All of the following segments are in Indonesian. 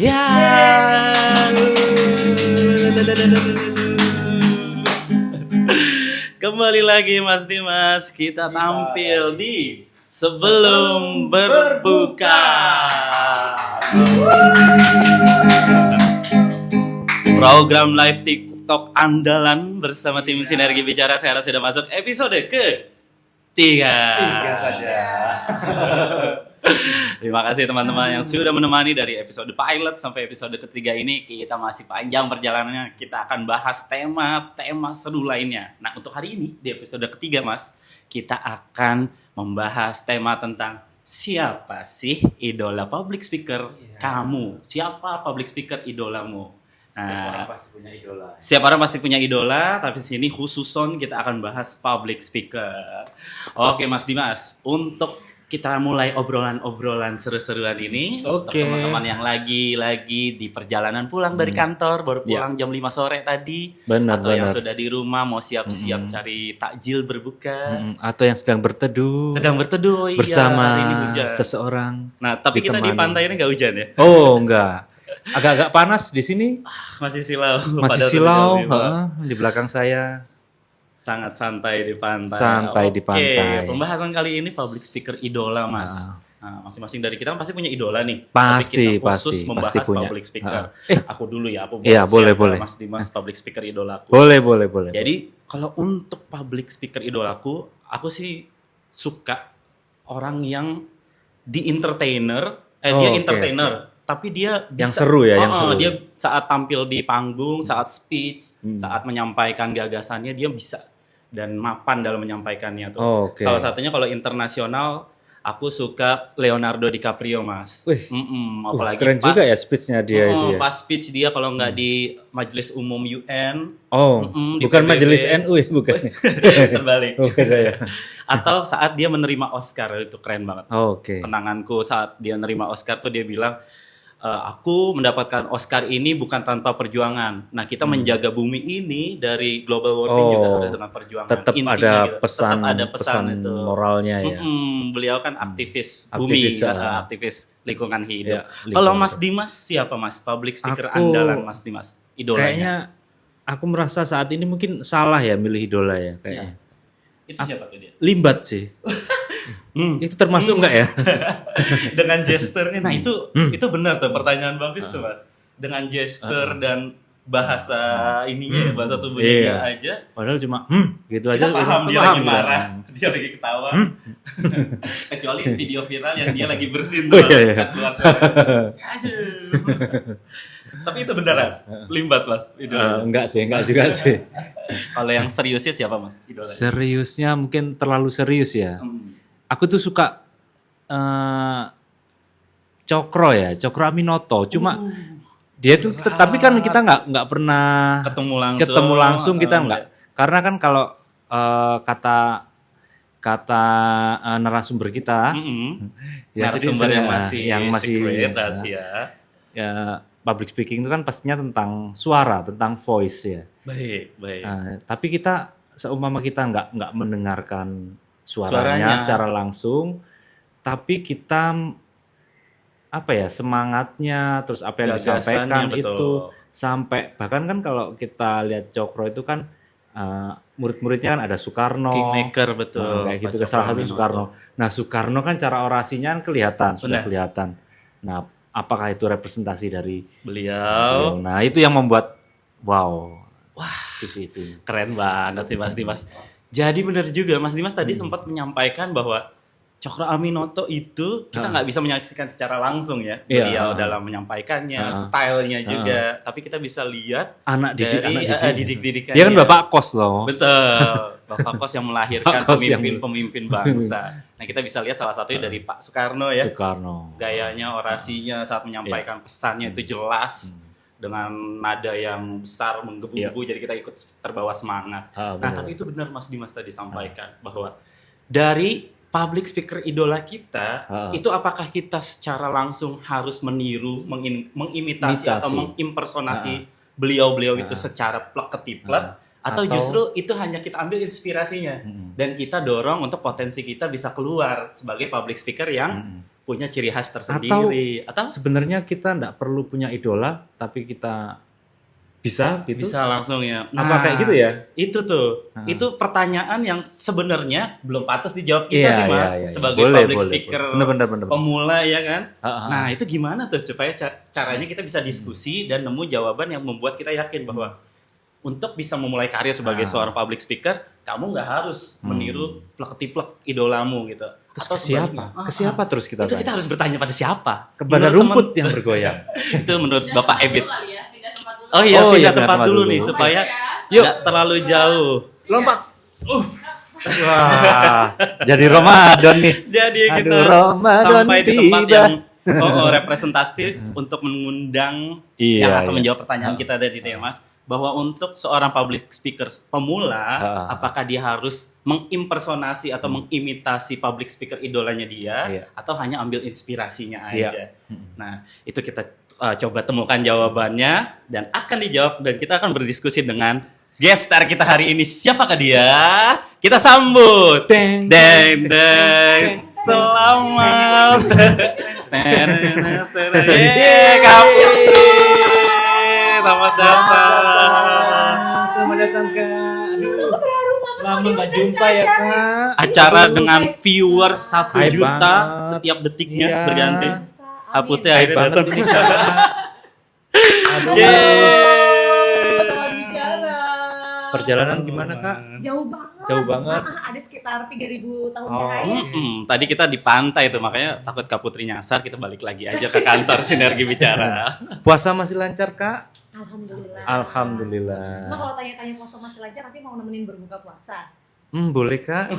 Ya. Kembali lagi Mas Dimas, kita tampil di Sebelum Berbuka. Program live TikTok andalan bersama tim Sinergi Bicara sekarang sudah masuk episode ke-3. 3 saja. Terima kasih teman-teman yang sudah menemani dari episode pilot sampai episode ketiga ini. Kita masih panjang perjalanannya. Kita akan bahas tema seru lainnya. Nah, untuk hari ini di episode ketiga, Mas, kita akan membahas tema tentang siapa sih idola public speaker kamu? Siapa public speaker idolamu? Setiap orang pasti punya idola. Setiap orang pasti punya idola, tapi di sini khususon kita akan bahas public speaker. Oke, Mas Dimas, untuk kita mulai obrolan seru-seruan ini. Untuk teman-teman yang lagi di perjalanan pulang dari kantor, baru pulang jam 5 sore tadi. Atau yang sudah di rumah mau siap-siap cari takjil berbuka. Atau yang sedang berteduh. Bersama hari ini hujan. Seseorang. Nah, tapi kita di pantai ini nggak hujan ya? Oh, enggak. Agak-agak panas di sini. Masih silau. Masih silau, di belakang saya. Sangat santai di pantai. Santai di pantai. Oke, pembahasan kali ini public speaker idola, Mas. Nah, masing-masing dari kita pasti punya idola nih. Pasti, tapi kita khusus pasti membahas punya. public speaker. Aku dulu ya, aku Iya, boleh. Mas Dimas public speaker idolaku. Boleh. Jadi, kalau untuk public speaker idolaku, aku sih suka orang yang dia entertainer, tapi dia bisa, yang seru ya, yang seru. Dia saat tampil di panggung, saat speech, saat menyampaikan gagasannya dia bisa dan mapan dalam menyampaikannya tuh. Salah satunya kalau internasional aku suka Leonardo DiCaprio, Mas. Apalagi keren pas, juga ya speech-nya dia itu ya. Pas speech dia kalau nggak di Majelis Umum UN. Di Bukan PBB, Majelis NU ya, bukan. Terbalik. Beda ya. Atau saat dia menerima Oscar, itu keren banget. Kenanganku saat dia menerima Oscar tuh dia bilang, aku mendapatkan Oscar ini bukan tanpa perjuangan. Nah, kita menjaga bumi ini dari global warming juga harus dengan perjuangan. Tetap ada pesan itu. Moralnya ya. Beliau kan aktivis bumi, aktivis lingkungan hidup. Ya, kalau Mas Dimas siapa, Mas? Public speaker andalan Mas Dimas, idolanya. Kayaknya aku merasa saat ini mungkin salah ya milih idola ya kayaknya. Itu siapa tuh dia? Limbat sih. Itu termasuk enggak ya? Dengan gesturnya, nah itu benar tuh, pertanyaan bagus tuh, Mas. Dengan gestur dan bahasa ininya, bahasa tubuhnya aja. Padahal cuma gitu kita aja. paham dia lagi marah, dia lagi ketawa. Kecuali video viral yang dia lagi bersin tuh, keluar suara. Tapi itu beneran, Limbat, Mas. Enggak juga sih. Kalau yang seriusnya siapa, Mas? Idolanya? Seriusnya mungkin terlalu serius ya. Aku tuh suka Cokro Aminoto. Cuma dia tuh, tapi kan kita nggak pernah ketemu langsung kita nggak. Karena kan kalau kata narasumber kita, narasumber yang masih secret, rahasia. Ya, public speaking itu kan pastinya tentang suara, tentang voice ya. Baik. Tapi kita seumpama kita nggak mendengarkan suaranya secara langsung, tapi kita semangatnya, terus apa yang disampaikan itu sampai, bahkan kan kalau kita lihat Cokro itu kan murid-muridnya kan ada Soekarno, Kingmaker, betul, kayak gitu, salah satu Soekarno. Nah, Soekarno kan cara orasinya kan sudah kelihatan. Nah, apakah itu representasi dari beliau? Nah, itu yang membuat sisi itu keren banget sih, Mas Dimas. Jadi benar juga Mas Dimas tadi sempat menyampaikan bahwa Cokro Aminoto itu kita nggak bisa menyaksikan secara langsung ya, beliau dalam menyampaikannya, stylenya juga, tapi kita bisa lihat anak didik-didikannya. Dia kan bapak kos loh. Betul, bapak kos yang melahirkan pemimpin-pemimpin bangsa. Nah, kita bisa lihat salah satunya dari Pak Soekarno ya. Gayanya, orasinya saat menyampaikan pesannya itu jelas. Dengan nada yang besar menggebu-gebu, jadi kita ikut terbawa semangat. Nah, tapi itu benar Mas Dimas tadi sampaikan bahwa dari public speaker idola kita, itu apakah kita secara langsung harus meniru, mengimitasi atau mengimpersonasi beliau-beliau itu secara plek-ketiplek, atau justru itu hanya kita ambil inspirasinya dan kita dorong untuk potensi kita bisa keluar sebagai public speaker yang punya ciri khas tersendiri. Atau sebenarnya kita nggak perlu punya idola, tapi kita bisa gitu? Bisa langsung ya. Nah, apa kayak gitu ya? Itu tuh. Itu pertanyaan yang sebenarnya belum pantas dijawab kita sih Mas. Sebagai public speaker bener. pemula ya kan. Nah itu gimana tuh supaya caranya kita bisa diskusi dan nemu jawaban yang membuat kita yakin bahwa untuk bisa memulai karir sebagai seorang public speaker, kamu nggak harus meniru plek-tiplek idolamu gitu. Terus atau siapa? Ke siapa terus kita itu kita harus bertanya pada siapa? Kepada rumput yang bergoyang. Itu menurut Bapak Ebit. Oh iya, pindah tempat dulu nih supaya tidak terlalu jauh. Lompat. Wah, jadi Ramadan nih. Jadi kita sampai di tempat yang representatif untuk mengundang yang akan menjawab pertanyaan kita tadi ya Mas. Bahwa untuk seorang public speaker pemula, apakah dia harus mengimpersonasi atau mengimitasi public speaker idolanya dia, atau hanya ambil inspirasinya aja. Nah, itu kita coba temukan jawabannya dan akan dijawab dan kita akan berdiskusi dengan guest star kita hari ini. Siapakah dia? Kita sambut. Deng. Selamat. Kak Putri. Selamat datang. Selamat datang Kak. Aduh, lama nggak jumpa ya Kak. Acara dengan viewers 1 juta setiap detiknya berganti. Kak Putri akhirnya datang. Aduh. Perjalanan gimana Kak? Jauh banget. Ada sekitar 3.000 tahun cahaya. Tadi kita di pantai tuh, makanya takut Kak Putri nyasar, kita balik lagi aja ke kantor Sinergi Bicara. Puasa masih lancar Kak? Alhamdulillah. Nah kalau tanya-tanya puasa masih lancar, nanti mau nemenin berbuka puasa? Boleh Kak.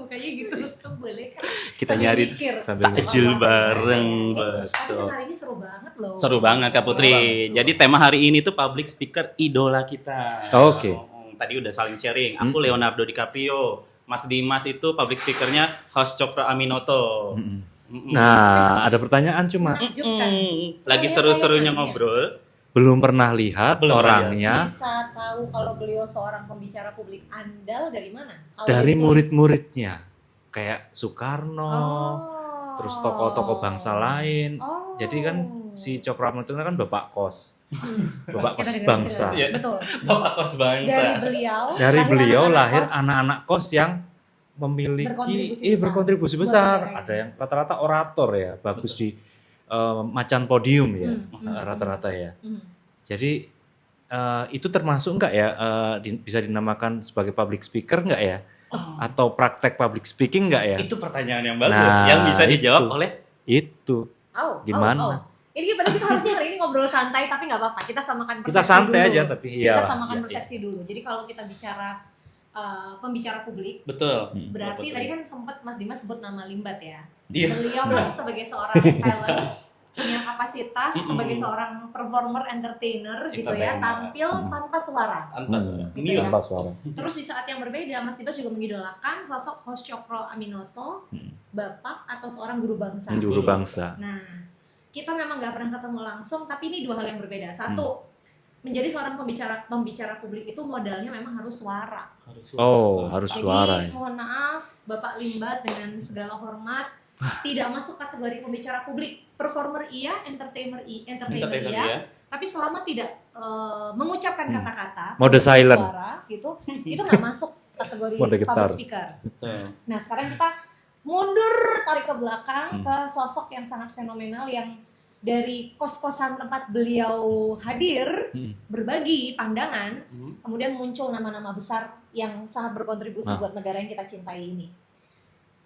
Kayaknya gitu, boleh Kak. Kita nyari takjil bareng, betul. Hari ini seru banget loh. Seru banget Kak Putri. Jadi tema hari ini tuh public speaker idola kita. Oke. Tadi udah saling sharing. Aku Leonardo DiCaprio. Mas Dimas itu public speakernya Host Cokro Aminoto. Nah, ada pertanyaan cuma. Lagi seru-serunya ngobrol. Belum pernah lihat orangnya. Bisa tahu kalau beliau seorang pembicara publik andal dari mana? Dari murid-muridnya. Kayak Soekarno, terus tokoh-tokoh bangsa lain. Jadi kan si Cokro Aminoto kan bapak kos. Bapak kos bangsa. Betul. Bapak kos bangsa. Dari beliau lahir anak-anak kos yang memiliki berkontribusi besar. Ada yang rata-rata orator ya, bagus di macan podium ya, rata-rata ya. Jadi itu termasuk enggak ya bisa dinamakan sebagai public speaker enggak ya? Atau praktek public speaking enggak ya? Itu pertanyaan yang bagus yang bisa dijawab oleh itu. Gimana? Ini padahal kita harusnya hari ini ngobrol santai tapi nggak apa-apa, kita samakan persepsi kita santai dulu. Aja tapi kita samakan persepsi dulu. Jadi kalau kita bicara pembicara publik, betul. Berarti tadi kan sempat Mas Dimas sebut nama Limbat ya. Iya. Beliau kan sebagai seorang talent punya kapasitas sebagai seorang performer entertainer gitu ya, tampil tanpa suara. Gitu tanpa suara. Terus di saat yang berbeda Mas Dimas juga mengidolakan sosok Host Cokro Aminoto, bapak atau seorang guru bangsa. Guru bangsa. Nah, kita memang nggak pernah ketemu langsung, tapi ini dua hal yang berbeda. Satu, menjadi seorang pembicara publik itu modalnya memang harus suara. Harus suara. Jadi mohon maaf Bapak Limbat dengan segala hormat tidak masuk kategori pembicara publik. Performer iya, entertainer iya, tapi selama tidak mengucapkan kata-kata, mode silent, suara gitu, itu nggak masuk kategori public speaker. Nah sekarang kita mundur tarik ke belakang ke sosok yang sangat fenomenal yang dari kos-kosan tempat beliau hadir berbagi pandangan, kemudian muncul nama-nama besar yang sangat berkontribusi buat negara yang kita cintai ini.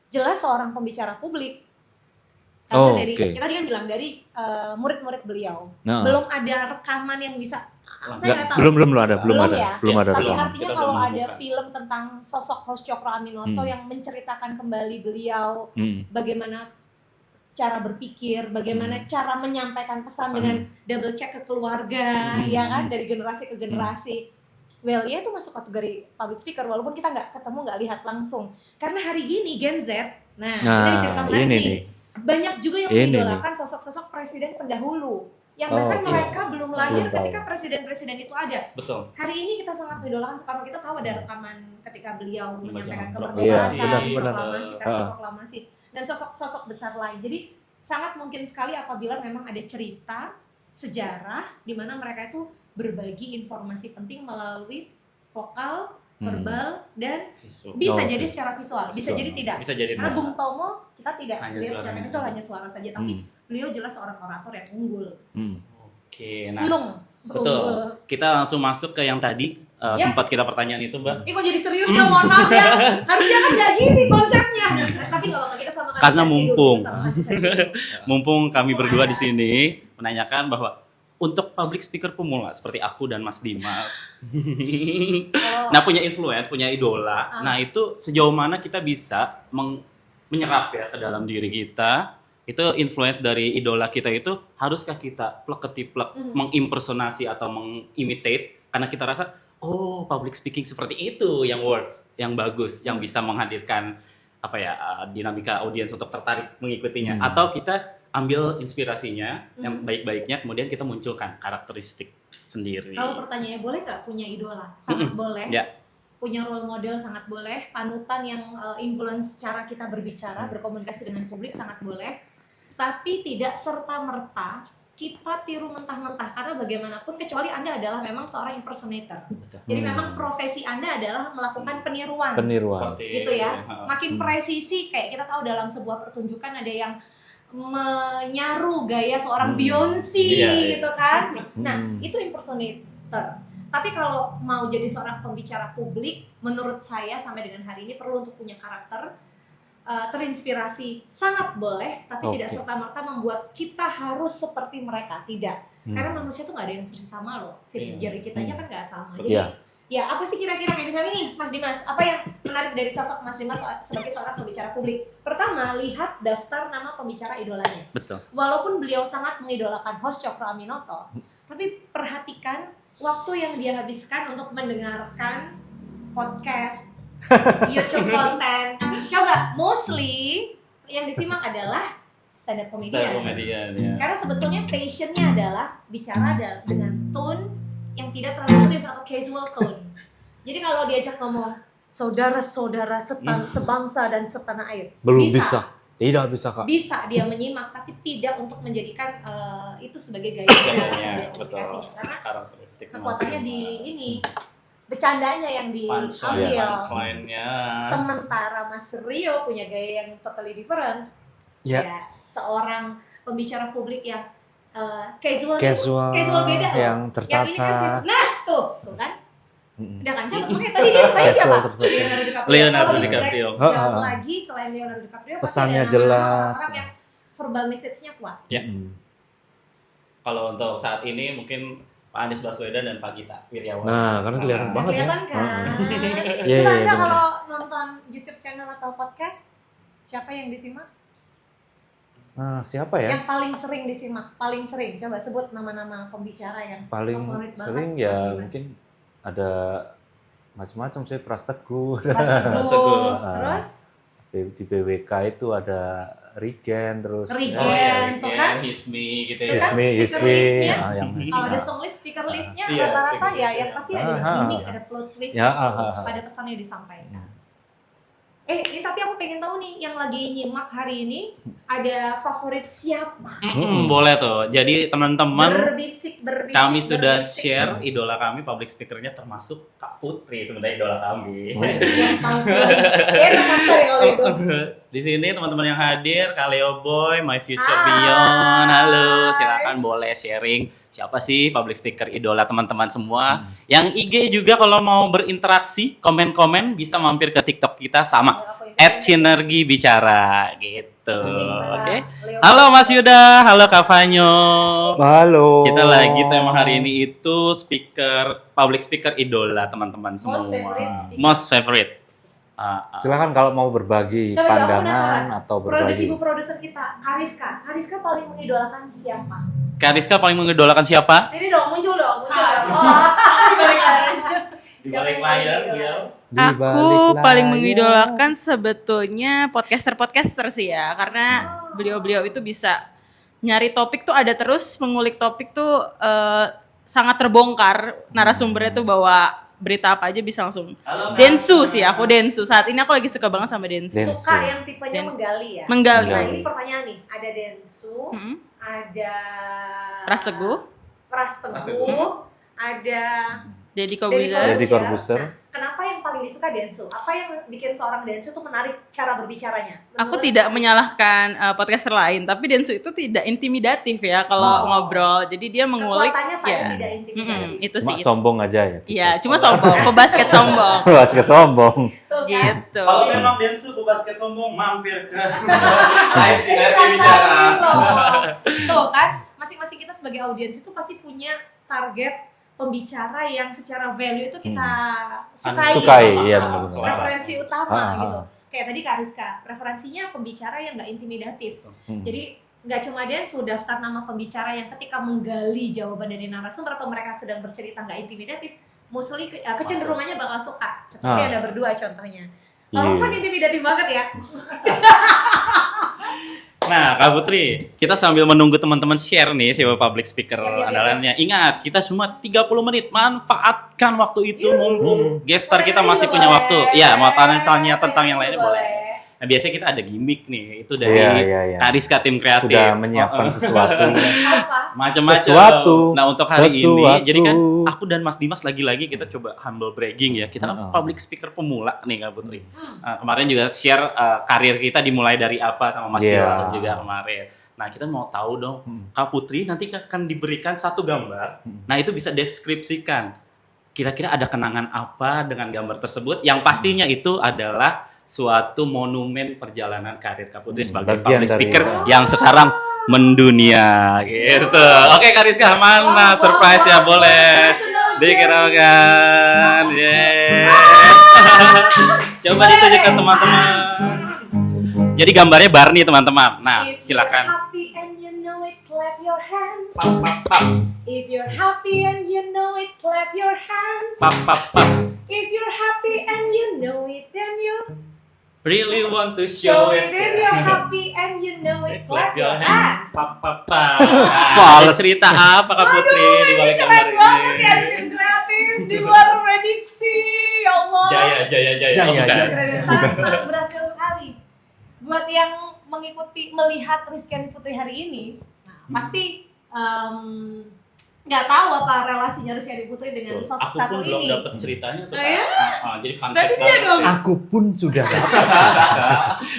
Jelas seorang pembicara publik karena kita tadi kan bilang dari murid-murid beliau belum ada rekaman yang bisa saya nggak tahu belum ada tapi artinya kalau ada film tentang sosok Host Cokro Aminoto yang menceritakan kembali beliau bagaimana cara berpikir, bagaimana cara menyampaikan pesan dengan double check ke keluarga, ya kan, dari generasi ke generasi. Well, ya itu masuk kategori public speaker walaupun kita nggak ketemu, nggak lihat langsung. Karena hari gini Gen Z, ini cerita menarik nih. Banyak juga yang mengidolakan sosok-sosok presiden pendahulu yang bahkan mereka belum lahir ketika presiden-presiden itu ada. Betul. Hari ini kita sangat mengidolakan Soekarno, kita tahu ada rekaman ketika beliau menyampaikan kemerdekaan, proklamasi. dan sosok-sosok besar lain. Jadi sangat mungkin sekali apabila memang ada cerita, sejarah di mana mereka itu berbagi informasi penting melalui vokal, verbal, dan bisa jadi secara visual, bisa jadi tidak. Bisa jadi karena Bung Tomo kita tidak hanya lihat secara visual, hanya suara saja, tapi beliau jelas seorang orator yang unggul. Oke, nah betul. Kita langsung masuk ke yang tadi sempat kita pertanyaan itu, Mbak. Kok jadi serius ya, mohon maaf ya. Harusnya kan nggak gini konsepnya. Tapi nggak apa-apa, kita samakan. Karena mumpung kami berdua di sini menanyakan bahwa untuk public speaker pemula seperti aku dan Mas Dimas, nah punya influence, punya idola, nah itu sejauh mana kita bisa menyerap ya ke dalam diri kita, itu influence dari idola kita itu haruskah kita plek-ketiplek mengimpersonasi atau mengimitate karena kita rasa public speaking seperti itu yang works, yang bagus, yang bisa menghadirkan dinamika audiens untuk tertarik mengikutinya, atau kita ambil inspirasinya yang baik-baiknya, kemudian kita munculkan karakteristik sendiri. Kalau pertanyaannya boleh nggak punya idola? Sangat boleh. Punya role model sangat boleh. Panutan yang influence cara kita berbicara, berkomunikasi dengan publik sangat boleh. Tapi tidak serta-merta kita tiru mentah-mentah, karena bagaimanapun kecuali Anda adalah memang seorang impersonator. Jadi memang profesi Anda adalah melakukan peniruan. Gitu ya. Makin presisi, kayak kita tahu dalam sebuah pertunjukan ada yang menyaru gaya seorang Beyonce gitu kan. Nah, itu impersonator. Tapi kalau mau jadi seorang pembicara publik, menurut saya sampai dengan hari ini perlu untuk punya karakter, terinspirasi sangat boleh, tapi tidak serta-merta membuat kita harus seperti mereka, tidak. Karena manusia tuh nggak ada yang persis sama loh. Sidik jari kita aja kan nggak sama. Jadi ya apa sih kira-kira kayak misalnya nih Mas Dimas, apa yang menarik dari sosok Mas Dimas sebagai seorang pembicara publik? Pertama, lihat daftar nama pembicara idolanya. Betul. Walaupun beliau sangat mengidolakan host Cokro Aminoto, tapi perhatikan waktu yang dia habiskan untuk mendengarkan podcast, YouTube konten. Coba, mostly yang disimak adalah stand up comedian. Karena sebetulnya passionnya adalah bicara dengan tone yang tidak terlalu serius atau casual tone. Jadi kalau diajak ngomong saudara-saudara sebangsa dan setanah air, tidak bisa Kak. Bisa dia menyimak, tapi tidak untuk menjadikan itu sebagai gaya komunikasinya. Karena kekuatannya di ini, bercandanya yang diambil. Sementara Mas Rio punya gaya yang totally different. Ya, seorang pembicara publik yang casual beda yang tertata. Yang ini kan nah tuh kan. Udah kan coba makanya tadi dia selain siapa? Leonardo DiCaprio. Yang lagi selain Leonardo DiCaprio pesannya jelas. Orang yang verbal message-nya kuat. Ya. Kalau untuk saat ini mungkin Pak Anies Baswedan dan Pak Gita Wirjawan. Nah, karena kelihatan banget ya. Kelihatan kan. Coba Anda kalau nonton YouTube channel atau podcast, siapa yang disimak? Nah, siapa ya? Yang paling sering disimak, paling sering. Coba sebut nama-nama pembicara yang paling sering ya mungkin ada macam-macam sih, Pras Teguh. Terus di BWK itu ada Rigen, terus tuh kan Hismi gitu ya. Hismi. Kalau ada song list, speaker listnya rata-rata ya yang pasti ada gimmick, ada plot twist pada pesan yang disampaikan. Ini tapi aku pengen tahu nih, yang lagi nyimak hari ini ada favorit siapa? Boleh tuh. Jadi teman-teman, berbisik, kami sudah share idola kami, public speakernya termasuk Kak Putri sebenarnya idola kami. Di sini teman-teman yang hadir, Kak Leo Boy, My Future Beyond, halo, silakan boleh sharing siapa sih public speaker idola teman-teman semua. Yang IG juga kalau mau berinteraksi, komen-komen bisa mampir ke TikTok kita sama @sinergibicara gitu. Oke. Halo Mas Yuda, halo Kak Fanyo. Halo. Kita lagi tema hari ini itu public speaker idola teman-teman semua. Most favorite. Silakan kalau mau berbagi pandangan atau berbagi. Ibu produser kita, Kariska paling mengidolakan siapa? Kariska paling mengidolakan siapa? Ini dong, muncul dong. Di balik layar beliau. Aku paling mengidolakan sebetulnya podcaster sih ya, karena beliau itu bisa nyari topik tuh ada terus, mengulik topik tuh sangat terbongkar, narasumbernya tuh bawa berita apa aja bisa langsung. Densu sih, aku Densu. Saat ini aku lagi suka banget sama Densu. Suka yang tipenya menggali ya? Menggali. Nah ini pertanyaan nih, ada Densu, ada Pras Teguh, ada Deddy Corbuzier. Nah, kenapa yang paling disuka Densu? Apa yang bikin seorang Densu tuh menarik cara berbicaranya? Aku tidak menyalahkan podcaster lain, tapi Densu itu tidak intimidatif ya kalau ngobrol. Jadi dia mengulik ya. Tidak intimidatif. Itu sih. Sombong aja ya. Iya, cuma sombong, pebasket sombong. Basket sombong. Gitu. Kalau memang Densu basket sombong, mampir ke live sinergi bicara. Tuh kan, masing-masing kita sebagai audiens itu pasti punya target pembicara yang secara value itu kita sukai iya, preferensi utama gitu. Kayak tadi Kak Rizka, preferensinya pembicara yang nggak intimidatif. Jadi nggak cuma Densu daftar nama pembicara yang ketika menggali jawaban dari narasumber atau mereka sedang bercerita nggak intimidatif, mostly kecenderungannya bakal suka. Seperti Anda berdua contohnya. Kalau kan intimidatif banget ya. Nah, Kak Putri, kita sambil menunggu teman-teman share nih siapa public speaker andalannya. Ingat, kita semua 30 menit, manfaatkan waktu itu mumpung gestar kita masih punya waktu. Iya, mau tanya tentang yang lainnya boleh. Nah, biasanya kita ada gimmick nih, itu dari Kak Rizka tim kreatif. Sudah menyiapkan sesuatu. Macam-macam. Nah, untuk hari ini, jadi kan aku dan Mas Dimas lagi-lagi kita coba humble bragging ya. Kita kan public speaker pemula nih Kak Putri. Kemarin juga share karir kita dimulai dari apa sama Mas Dimas juga kemarin. Nah, kita mau tahu dong, Kak Putri nanti akan diberikan satu gambar. Nah, itu bisa deskripsikan. Kira-kira ada kenangan apa dengan gambar tersebut? Yang pastinya itu adalah suatu monumen perjalanan karir Kak Putri sebagai public speaker yang sekarang mendunia gitu. Oke, Kak Rizka, mana surprise ya? Boleh dikirakan. Coba ditunjukkan teman-teman. Jadi gambarnya Barney teman-teman. Nah, silakan. Clap your hands. If you're happy and you know it, clap your hands. If you're happy and you know it, then you really want to show it. If you're happy and you know it, clap your hands. Wah, cerita apa Kak Putri di balik gambar ini? Keren banget ya, tim kreatif di luar prediksi. Ya Allah. Jaya. Sangat berhasil sekali. Buat yang melihat Rizky Putri hari ini, pasti nggak tahu apa relasinya Rizky Putri dengan sosok satu ini. Aku pun belum dapat ceritanya tuh. Jadi fun fact banget. Aku pun sudah.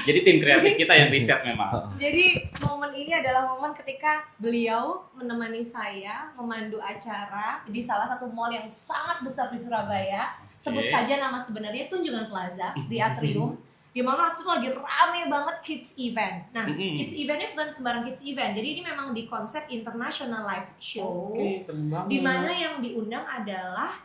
Jadi tim kreatif kita yang riset memang. Jadi momen ini adalah momen ketika beliau menemani saya memandu acara di salah satu mall yang sangat besar di Surabaya. Sebut saja nama sebenarnya Tunjungan Plaza di Atrium. Di mana waktu itu lagi rame banget kids event. Nah, kids eventnya bukan sembarang kids event. Jadi ini memang di konsep international live show. Di mana yang diundang adalah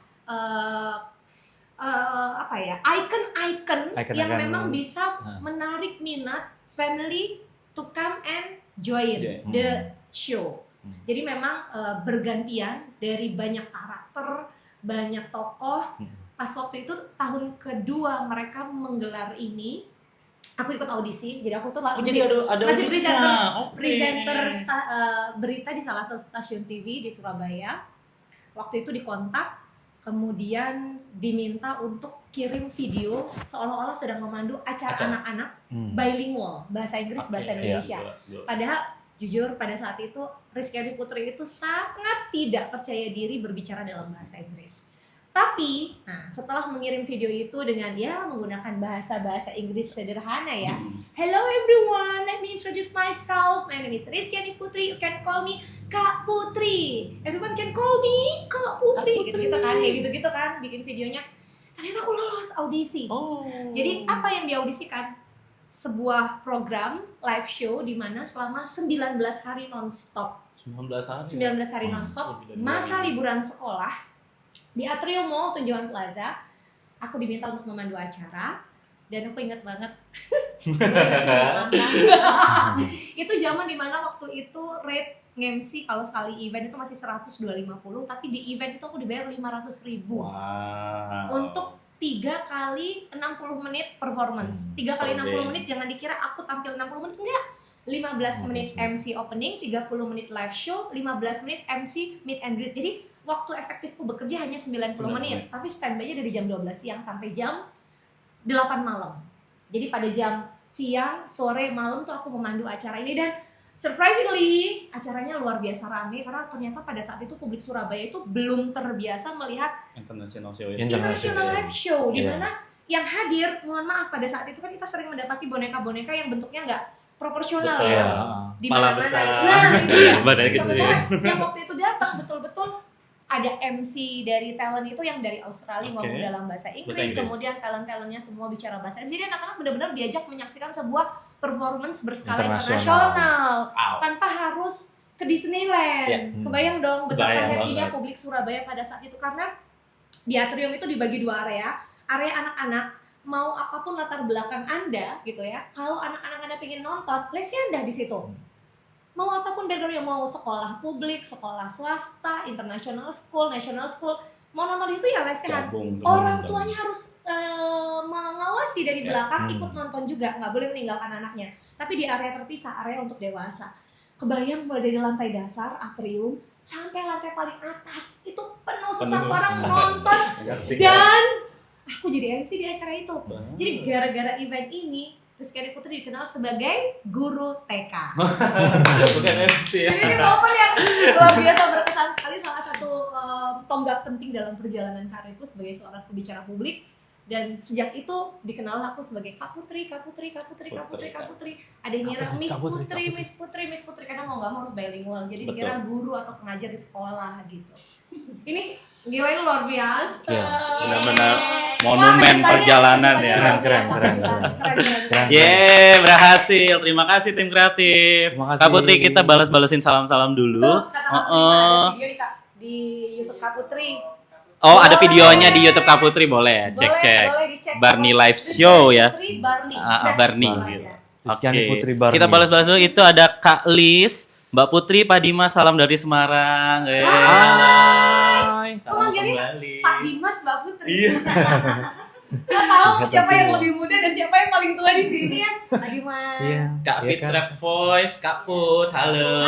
icon-icon yang memang bisa menarik minat family to come and join the show. Jadi memang bergantian dari banyak karakter, banyak tokoh. Pas waktu itu tahun kedua mereka menggelar ini, aku ikut audisi, jadi aku tuh langsung jadi ada masih presenter berita di salah satu stasiun TV di Surabaya. Waktu itu dikontak, kemudian diminta untuk kirim video seolah-olah sedang memandu acara anak-anak bilingual, bahasa Inggris, bahasa Indonesia. Padahal jujur pada saat itu Rizky Putri itu sangat tidak percaya diri berbicara dalam bahasa Inggris. Tapi, setelah mengirim video itu dengan menggunakan bahasa Inggris sederhana ya. Hello everyone, let me introduce myself. My name is Rizky Putri. You can call me Kak Putri. Everyone can call me Kak Putri. Gitu-gitu kan, kayak gitu-gitu kan, bikin videonya. Ternyata aku lolos audisi. Jadi apa yang diaudisikan? Sebuah program live show di mana selama 19 hari non-stop. 19 hari non-stop, masa liburan sekolah. Di Atrium Mall Tunjungan Plaza, aku diminta untuk memandu acara dan aku ingat banget itu zaman dimana waktu itu rate nge-MC kalau sekali event itu masih 100-250, tapi di event itu aku dibayar 500.000 untuk 3 kali 60 menit performance. 3 kali 60 menit, jangan dikira aku tampil 60 menit, enggak. 15 menit MC opening, 30 menit live show, 15 menit MC meet and greet. Jadi waktu efektifku bekerja hanya 90 menit, tapi standby-nya dari jam 12 siang sampai jam 8 malam. Jadi pada jam siang, sore, malam tuh aku memandu acara ini, dan surprisingly acaranya luar biasa rame karena ternyata pada saat itu publik Surabaya itu belum terbiasa melihat international live show di mana yang hadir, mohon maaf, pada saat itu kan kita sering mendapati boneka-boneka yang bentuknya nggak proporsional ya, di mana-mana. Nah, itu ya. Yang waktu itu datang betul-betul ada MC dari talent itu yang dari Australia ngomong dalam bahasa Inggris, kemudian talent-talentnya semua bicara bahasa Inggris. Jadi anak-anak benar-benar diajak menyaksikan sebuah performance berskala internasional tanpa harus ke Disneyland. Kebayang dong betapa happy-nya publik Surabaya pada saat itu, karena di atrium itu dibagi 2 area. Area anak-anak, mau apapun latar belakang Anda gitu ya. Kalau anak-anak Anda pengen nonton, lesi Anda di situ. Mau apapun background, yang mau sekolah publik, sekolah swasta, international school, national school, mau nonton itu ya lesehan. Orang tuanya harus mengawasi dari belakang, ikut nonton juga, nggak boleh meninggalkan anaknya. Tapi di area terpisah, area untuk dewasa. Kebayang mulai dari lantai dasar atrium sampai lantai paling atas itu penuh sesak orang nonton, dan aku jadi MC di acara itu. Jadi gara-gara event ini Rizky Adi Putri dikenal sebagai guru TK. Bukan MC ya. Jadi ini momen yang luar biasa berkesan sekali, salah satu tonggak penting dalam perjalanan karirku sebagai seorang pembicara publik. Dan sejak itu dikenal aku sebagai Kak Putri. Ada yang ngira Miss Putri, karena mau nggak mau harus bilingual. Jadi dikira guru atau pengajar di sekolah gitu. Ini gila, ini luar biasa. Benar-benar monumen perjalanan ya. Keren. Berhasil. Terima kasih tim kreatif. Kak Putri, kita balas-balasin salam-salam dulu. Tuh, kata video di YouTube Kak Putri. Oh, ada videonya di YouTube Kak Putri, boleh cek. Barney Live Show ya. Barney. Oke. Kita balas-balas dulu. Itu ada Kak Lis, Mbak Putri, Pak Dimas, salam dari Semarang. Kok manggilnya Pak Dimas, Mbak Putri? Iya. Nggak tahu siapa yang lebih muda dan siapa yang paling tua di sini ya. Pak Dimas. Kak Fit Rap Voice, Kak Put, halo.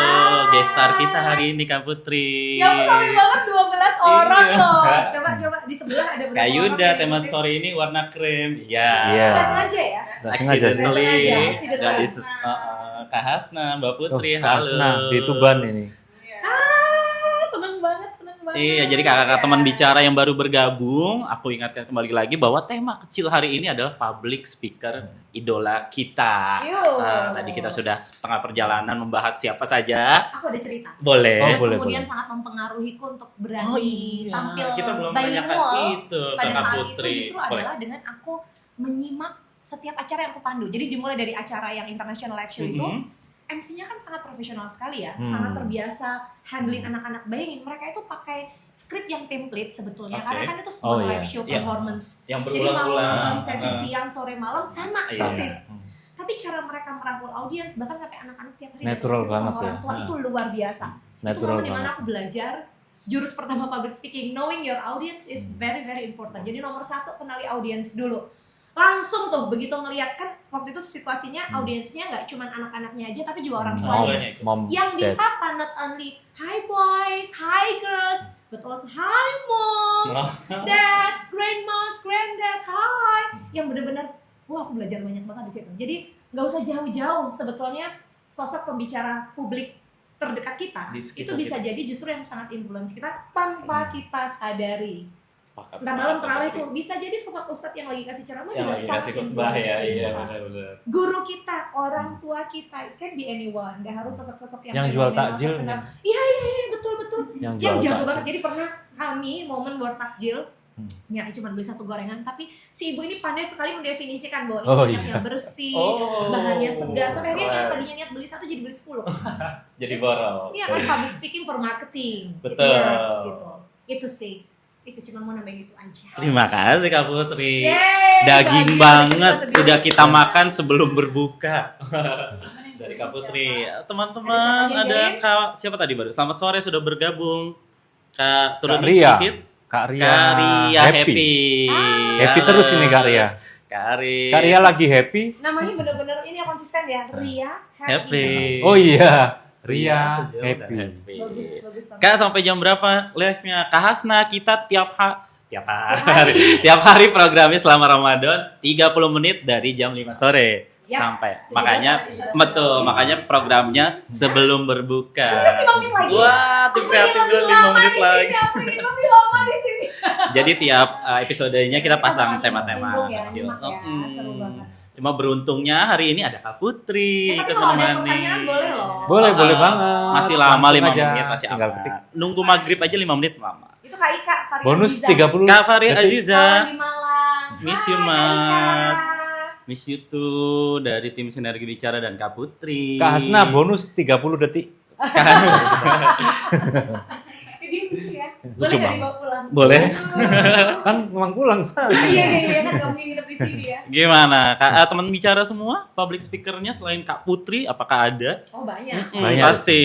Gestar kita hari ini Kak Putri. Ya ampun, ramai banget 12 orang loh. Coba di sebelah ada berapa Kak orang? Yuda, tema sore ini warna krem. Iya. Nggak sengaja ya? Accidentally. Accidentally. Kak Hasna, Mbak Putri, halo. Hasna, di Tuban ini. Seneng banget. Iya, jadi kakak-kakak teman bicara yang baru bergabung, aku ingatkan kembali lagi bahwa tema kecil hari ini adalah public speaker idola kita. Tadi kita sudah setengah perjalanan membahas siapa saja. Aku ada cerita. Boleh. Kemudian sangat mempengaruhiku untuk berani tampil bilingual pada saat itu justru adalah dengan aku menyimak setiap acara yang aku pandu. Jadi dimulai dari acara yang international live show itu, MC-nya kan sangat profesional sekali ya, sangat terbiasa handling anak-anak. Bayangin mereka itu pakai skrip yang template sebetulnya, karena kan itu sebuah live show performance. Jadi mau nonton sesi siang, sore, malam sama persis. Tapi cara mereka merangkul audiens, bahkan sampai anak-anak tiap hari natural banget sama orang tua itu luar biasa. Itu momen dimana aku belajar jurus pertama public speaking, knowing your audience is very very important. Jadi nomor 1, kenali audiens dulu. Langsung tuh begitu ngeliat, kan waktu itu situasinya audiensnya nggak cuma anak-anaknya aja tapi juga orang tuanya yang disapa, not only hi boys, hi girls, but also hi moms, dads, grandmas, granddads, hi, yang benar-benar wah aku belajar banyak banget di situ. Jadi nggak usah jauh-jauh, sebetulnya sosok pembicara publik terdekat kita itu bisa jadi justru yang sangat influence kita tanpa kita sadari. Ntar malam terawih itu bisa jadi sosok ustadz yang lagi kasih ceramah juga sangat influence kita. Guru kita, orang tua kita, it can be anyone, nggak harus sosok-sosok yang jual takjil. Iya betul. Yang jago banget. Jadi pernah kami momen buat takjil, niatnya cuma beli 1 gorengan, tapi si ibu ini pandai sekali mendefinisikan bahwa ini niatnya bersih, bahannya segar, sampai dia yang tadinya niat beli 1 jadi beli 10. Jadi borong. Iya kan, public speaking for marketing. Betul. Gitu. Itu sih. Itu cuma mau nambahin itu aja. Terima kasih Kak Putri. Daging banget udah kita makan sebelum berbuka. Dari Kak Putri. Teman-teman ada Kak siapa tadi baru? Selamat sore sudah bergabung. Kak turun sedikit. Kak Ria happy. Happy terus ini Kak Ria. Kak Ria lagi happy. Namanya bener-bener ini yang konsisten ya. Ria happy. Oh iya. Ria, happy. Bagus banget. Kak, sampai jam berapa live-nya? Kak Hasna, kita tiap hari programnya selama Ramadan 30 menit dari jam 5 sore. Ya, sampai makanya programnya sebelum berbuka. 5 menit lagi. Wah, tim kreatif bilang 5 menit lagi. Aku ini lebih lama di sini. Jadi tiap episodenya kita pasang tema-tema. Ya, seru banget. Cuma beruntungnya hari ini ada Kak Putri ikut kalau ada menemani. pertanyaan boleh loh. Boleh banget. Masih lama 5 aja. menit masih Tinggal aman. ketik. Nunggu maghrib aja 5 menit lama. Itu Kak Ika, Farid Bonus Aziza. 30. Kak Farid detik. Aziza. Di Malang. Miss you Hai, Kak much. Ika. Miss you too dari tim Sinergi Bicara dan Kak Putri. Kak Hasna bonus 30 detik. Ini lucu ya. Lucu Boleh nggak banget. dibawa pulang? Boleh. Kan memang pulang sekali. Iya kan kamu nginep di sini ya. Gimana Kak, teman bicara semua, public speakernya selain Kak Putri, apakah ada? Oh banyak. Banyak. Pasti.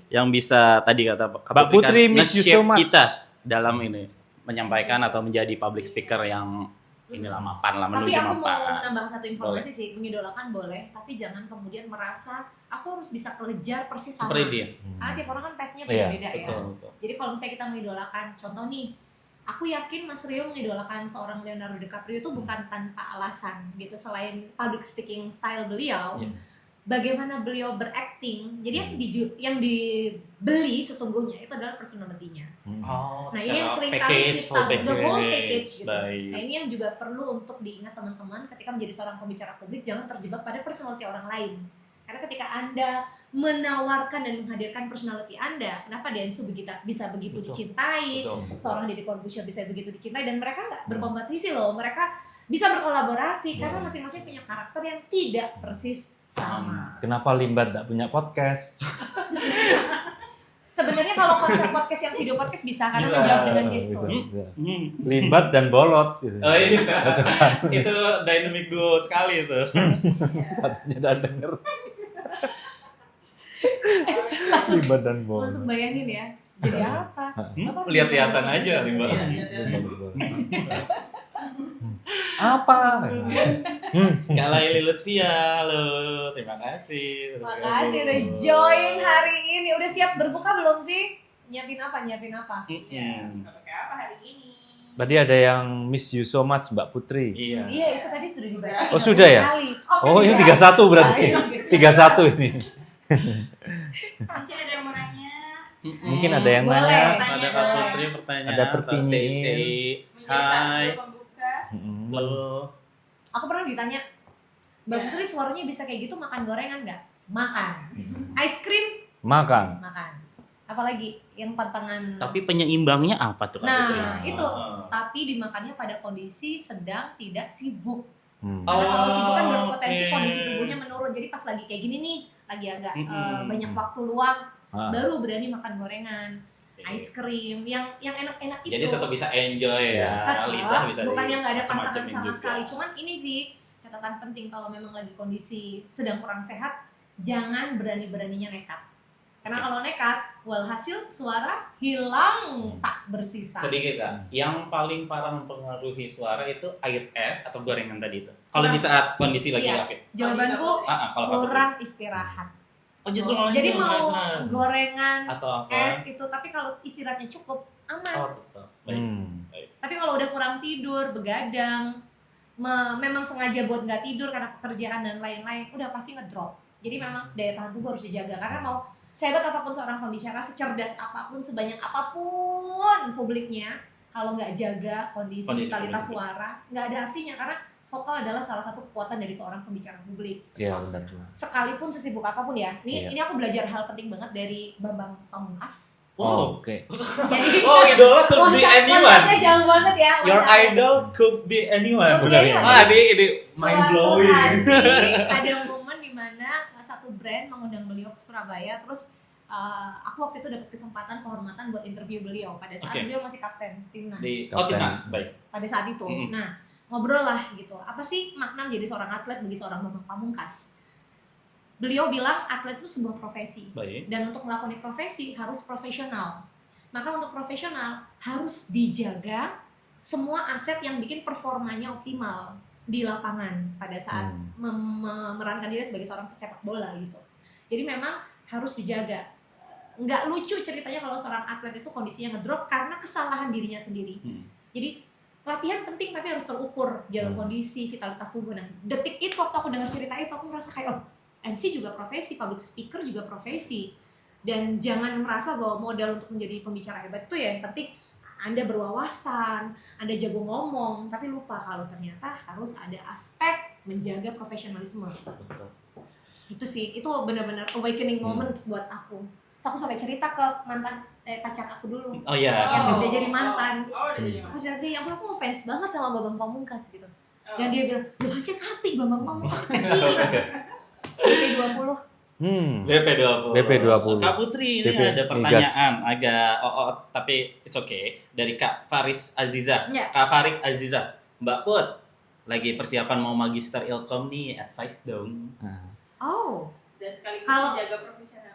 Yang bisa tadi kata Kak Mbak Putri, kan, miss you nge-shape so much. kita dalam ini menyampaikan atau menjadi public speaker yang inilah mapan lah, Tapi menuju aku mau mapan. nambah satu informasi sih, mengidolakan boleh, tapi jangan kemudian merasa aku harus bisa kejar persis sama. Seperti dia. Karena tiap orang kan path-nya Iya, beda-beda ya. Betul. Jadi kalau misalnya kita mengidolakan, contoh nih, aku yakin Mas Rio mengidolakan seorang Leonardo DiCaprio itu bukan tanpa alasan gitu. Selain public speaking style beliau, Iya. bagaimana beliau berakting. Jadi yang dibeli sesungguhnya itu adalah personality-nya. Oh, Nah ini yang sering kali kita the whole package gitu. Nah ini yang juga perlu untuk diingat teman-teman ketika menjadi seorang pembicara publik, jangan terjebak pada personality orang lain. Karena ketika Anda menawarkan dan menghadirkan personality Anda, kenapa Densu bisa begitu dicintai, seorang Deddy Corbuzier bisa begitu dicintai, dan mereka nggak berkompetisi loh, mereka bisa berkolaborasi karena masing-masing punya karakter yang tidak persis sama. Kenapa Limbat nggak punya podcast? Sebenarnya kalau konsep podcast yang video podcast bisa karena menjawab dengan gestur. Bisa. Limbat dan Bolot gitu. Oh iya, itu dynamic duo sekali itu. Satunya udah denger. Limbat dan Bolot. Langsung bayangin ya, jadi apa? Lihat-lihatan aja Limbat. Apa? Kak Laili Lutfia, halo, terima kasih. Makasih udah join hari ini. Udah siap berbuka belum sih? Nyiapin apa? Tadi ada yang miss you so much Mbak Putri. Iya. Iya itu tadi sudah dibaca. Oh sudah ya? Oh ini 31 berarti. 31 ini. Mungkin ada yang mau nanya. Mungkin ada yang Boleh. nanya. Ada Kak Putri pertanyaan. Ada atau pertanyaan. say Minta hai. pembuka. Halo. Aku pernah ditanya, Mbak Putri suaranya bisa kayak gitu makan gorengan nggak? Makan. Ice cream? Makan. Makan. Apalagi yang pantangan. Tapi penyeimbangnya apa tuh Kak Putri? Nah itu. Tapi dimakannya pada kondisi sedang tidak sibuk. Hmm. Karena kalau sibuk kan berpotensi oke. kondisi tubuhnya menurun. Jadi pas lagi kayak gini nih, lagi agak Mm-mm. banyak waktu luang, Ah. baru berani makan gorengan, ice cream, yang enak-enak itu. Jadi tetap bisa enjoy ya. Tetap, Lidah bisa bukan di- yang nggak ada macam-macam pantangan sama juga. sekali. Cuman ini sih catatan penting kalau memang lagi kondisi sedang kurang sehat, jangan berani-beraninya nekat. Karena kalau nekat, walhasil suara hilang tak bersisa. Sedikit Kak, yang paling parah mempengaruhi suara itu air es atau gorengan tadi itu. Kalau di saat kondisi lagi Iya. nggak fit. Jawabanku Kalau Kak Putri. kurang istirahat. Oh justru malah Jadi itu, mau Mas. gorengan, atau apa? es itu, tapi kalau istirahatnya cukup aman. Oh tetap. Baik. Baik. Tapi kalau udah kurang tidur, begadang, memang sengaja buat nggak tidur karena pekerjaan dan lain-lain, udah pasti ngedrop. Jadi memang daya tahan tubuh harus dijaga karena mau sehebat apapun seorang pembicara, secerdas apapun, sebanyak apapun publiknya, kalau nggak jaga kondisi vitalitas suara, nggak ada artinya karena vokal adalah salah satu kekuatan dari seorang pembicara publik. Iya benar. Sekalipun sesibuk apapun ya. Iya. Ini aku belajar hal penting banget dari Bambang Pamungkas. Wow. Oke. Jadi Oh, idola could be anyone. loncatnya jauh banget ya. Your loncatnya. idol could be anyone. Could be anyone. Ah, ini mind Suatu blowing. hari ada momen dimana satu brand mengundang beliau ke Surabaya, terus aku waktu itu dapat kesempatan kehormatan buat interview beliau pada saat Oke. beliau masih kapten timnas. Di Kapten. Timnas, baik. Pada saat itu, Mm-mm. nah ngobrol lah gitu. Apa sih makna menjadi seorang atlet bagi seorang Bambang Pamungkas? Beliau bilang atlet itu sebuah profesi. Baik. Dan untuk melakukan profesi harus profesional. Maka untuk profesional harus dijaga semua aset yang bikin performanya optimal di lapangan pada saat memerankan diri sebagai seorang pesepak bola gitu. Jadi memang harus dijaga. Nggak lucu ceritanya kalau seorang atlet itu kondisinya ngedrop karena kesalahan dirinya sendiri. Jadi latihan penting tapi harus terukur, jaga kondisi, vitalitas tubuh. Nah, detik itu waktu aku dengar cerita itu aku merasa kayak MC juga profesi, public speaker juga profesi. Dan jangan merasa bahwa modal untuk menjadi pembicara hebat itu ya yang penting Anda berwawasan, Anda jago ngomong, tapi lupa kalau ternyata harus ada aspek menjaga profesionalisme. Itu sih, itu benar-benar awakening moment buat aku. So, aku sampai cerita ke mantan pacar aku dulu. Oh iya. Yang udah jadi mantan. Aku cerita dia, aku ngefans banget sama Bambang Pamungkas gitu. Dan dia bilang, "Lu aja api Bambang Pamungkas BP20." BP20. Kak Putri ini ada pertanyaan agak tapi it's okay dari Kak Faris Aziza. Kak Farid Aziza. Mbak Put, lagi persiapan mau magister Ilkom nih, advice dong. Dan sekaligus menjaga profesional.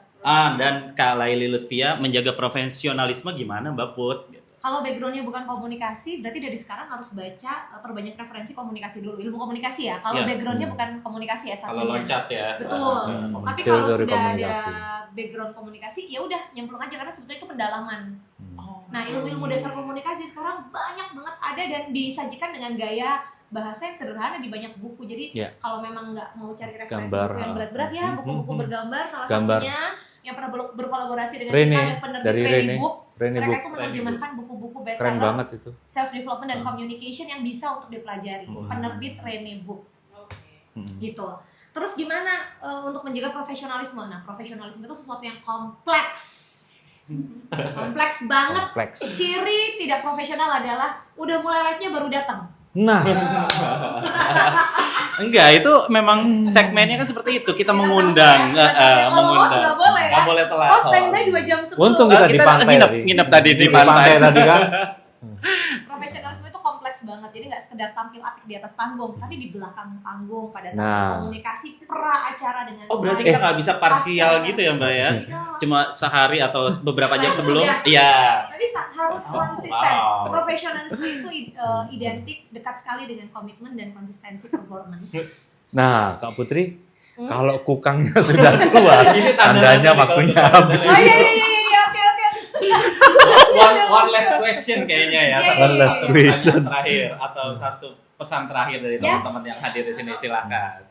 Dan Kak Laili Lutfia, menjaga profesionalisme gimana Mbak Put? Kalau backgroundnya bukan komunikasi, berarti dari sekarang harus baca perbanyak referensi komunikasi dulu, ilmu komunikasi ya. Kalau backgroundnya bukan komunikasi ya satunya. Kalau loncat ya. Betul. Tapi kalau sudah ada background komunikasi, ya udah nyemplung aja karena sebetulnya itu pendalaman. Nah, ilmu-ilmu dasar komunikasi sekarang banyak banget ada dan disajikan dengan gaya bahasa yang sederhana di banyak buku. Jadi kalau memang nggak mau cari referensi buku yang berat-berat ya, buku-buku bergambar salah satunya yang pernah berkolaborasi dengan kita dan penerbit Rene Book. Mereka itu menerjemahkan buku-buku bestseller self development dan communication yang bisa untuk dipelajari. Penerbit Rene Book. Gitu. Terus gimana untuk menjaga profesionalisme? Nah, profesionalisme itu sesuatu yang kompleks. Kompleks banget. Ciri tidak profesional adalah udah mulai live-nya baru datang. Nah, enggak, itu memang segmennya kan seperti itu. Kita mengundang, nggak boleh telat. Standby 2 jam sebelum. Untung kita di pantai. Nginep tadi di pantai tadi kan. Profesionalisme itu kompleks banget. Jadi nggak sekedar tampil apik di atas panggung, tapi di belakang panggung pada saat komunikasi pra acara dengan. Berarti kita nggak bisa parsial gitu ya Mbak ya? Cuma sehari atau beberapa jam sebelum? Iya. Tapi harus konsisten. Profesionalisme itu identik dekat sekali dengan komitmen dan konsistensi performance. Nah, Kak Putri, kalau kukangnya sudah keluar, tandanya waktunya habis. Oh iya, oke. One last question kayaknya ya. One last question terakhir atau satu pesan terakhir dari teman-teman yang hadir di sini, silakan.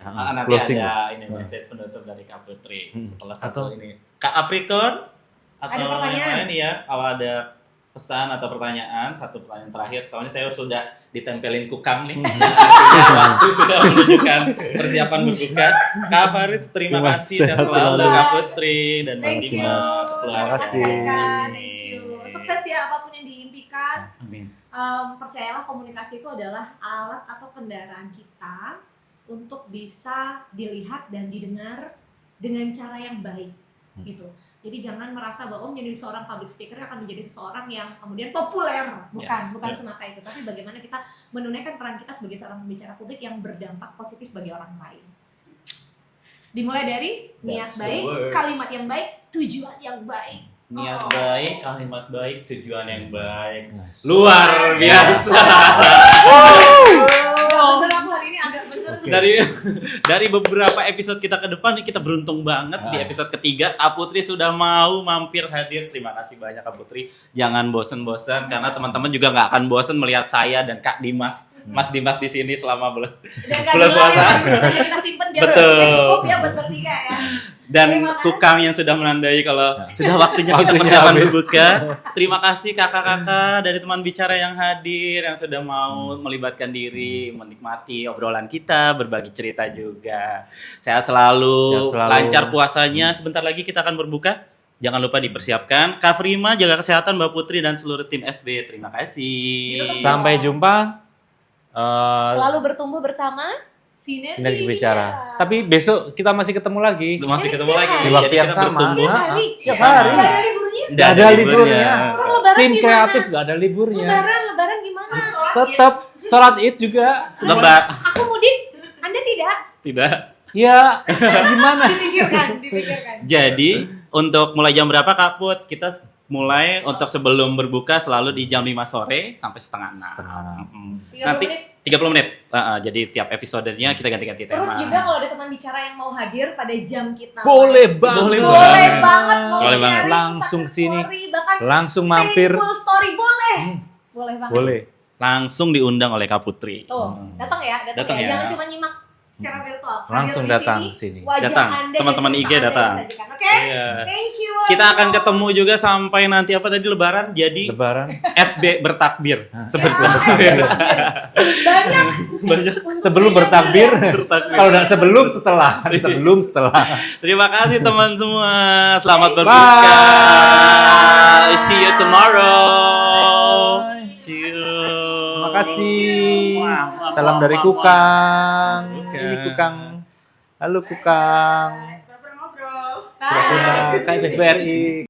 Nanti ada ini message penutup dari Kak Putri setelah satu ini. Kak Aprikon atau yang lain ya, kalau ada pesan atau pertanyaan, satu pertanyaan terakhir, soalnya saya sudah ditempelin kukang nih. Waktu sudah menunjukkan persiapan berbuka. Kak Faris, terima kasih sehat selalu Kak Putri dan Mas Dimas. Terima kasih. Thank you. Sukses ya apapun yang diimpikan. Amin. Percayalah komunikasi itu adalah alat atau kendaraan kita untuk bisa dilihat dan didengar dengan cara yang baik gitu. Jadi jangan merasa bahwa menjadi seorang public speaker akan menjadi seseorang yang kemudian populer, bukan semata itu, tapi bagaimana kita menunaikan peran kita sebagai seorang pembicara publik yang berdampak positif bagi orang lain. Dimulai dari niat baik, kalimat yang baik, tujuan yang baik. Niat baik, kalimat baik, tujuan yang baik. Luar biasa. Dari beberapa episode kita ke depan kita beruntung banget di episode ketiga Kak Putri sudah mau mampir hadir. Terima kasih banyak Kak Putri. Jangan bosan-bosan karena teman-teman juga nggak akan bosan melihat saya dan Kak Dimas, Mas Dimas di sini selama bulan puasa. Kita simpen biar cukup ya buat bertiga ya. Dan tukang yang sudah menandai kalau sudah waktunya kita persiapan berbuka. Terima kasih kakak-kakak dari teman bicara yang hadir, yang sudah mau melibatkan diri, menikmati obrolan kita, berbagi cerita juga. Sehat selalu, lancar puasanya. Sebentar lagi kita akan berbuka. Jangan lupa dipersiapkan. Kak Frima, jaga kesehatan Mbak Putri dan seluruh tim SB. Terima kasih. Sampai jumpa. Selalu bertumbuh bersama Sinergi Bicara. Tapi besok kita masih ketemu lagi. Masih ketemu lagi. Di waktu yang sama. Tiap hari. Gak ada liburnya. Gak ada liburnya. Tim kreatif gak ada liburnya. Lebaran gimana? Tetap sholat Id juga. Lebat. Aku mudik. Anda tidak? Tidak. Ya, gimana? Dipikirkan. Jadi, untuk mulai jam berapa Kak Put? Kita mulai untuk sebelum berbuka selalu di jam 5 sore sampai setengah 6. Nanti 30 30 menit. Jadi tiap episodenya kita ganti-ganti tema. Terus juga kalau ada teman bicara yang mau hadir pada jam kita. Boleh banget. Boleh banget. Mau Boleh banget. sharing Langsung success sini. story, bahkan Langsung mampir. painful story boleh. Boleh banget. Boleh. Langsung diundang oleh Kak Putri. Tuh, datang ya. Jangan cuma nyimak secara virtual. Langsung Hadir di datang sini. sini. Wajah Datang. Anda Teman-teman dan IG cerita Anda datang. disajikan. Oke? Iya. Thank you. Kita akan ketemu juga sampai nanti apa tadi Lebaran. Jadi Lebaran. SB bertakbir. Banyak. Sebelum bertakbir. Kalau enggak sebelum setelah. Sebelum setelah. Terima kasih teman semua. Selamat berbuka. See you tomorrow. See you. Terima kasih. Salam dari Kukang. Ini Kukang. Halo Kukang. Ngobrol. Bye. Kayak TVRI.